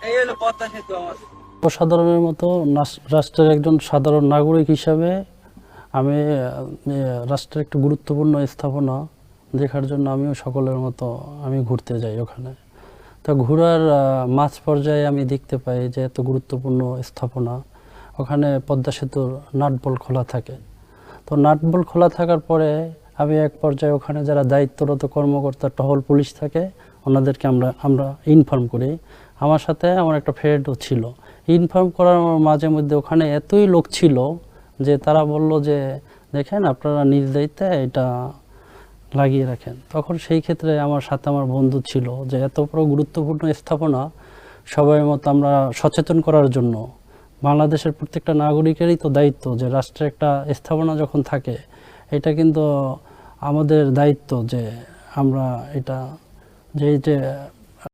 এই হলো পদ্মা সেতু আমাদের। সাধারণের মতো রাষ্ট্রের একজন সাধারণ নাগরিক হিসাবে আমি রাষ্ট্রের একটি গুরুত্বপূর্ণ স্থাপনা দেখার জন্য আমিও সকলের মতো আমি ঘুরতে যাই ওখানে। তো ঘোরার মাঝ পর্যায়ে আমি দেখতে পাই যে এত গুরুত্বপূর্ণ স্থাপনা ওখানে পদ্মা সেতুর নাটবল্ট খোলা থাকে। তো নাটবল্ট খোলা থাকার পরে আমি এক পর্যায়ে ওখানে যারা দায়িত্বরত কর্মকর্তা টহল পুলিশ থাকে ওনাদেরকে আমরা আমরা ইনফর্ম করি। আমার সাথে আমার একটা ফ্রেন্ডও ছিল। ইনফর্ম করার মাঝে মধ্যে ওখানে এতই লোক ছিল যে তারা বলল যে দেখেন আপনারা নিজ দায়িত্বে এটা লাগিয়ে রাখেন। তখন সেই ক্ষেত্রে আমার সাথে আমার বন্ধু ছিল যে এত বড় গুরুত্বপূর্ণ স্থাপনা সবার মতো আমরা সচেতন করার জন্য বাংলাদেশের প্রত্যেকটা নাগরিকেরই তো দায়িত্ব যে রাষ্ট্রের একটা স্থাপনা যখন থাকে এটা কিন্তু আমাদের দায়িত্ব যে আমরা এটা যে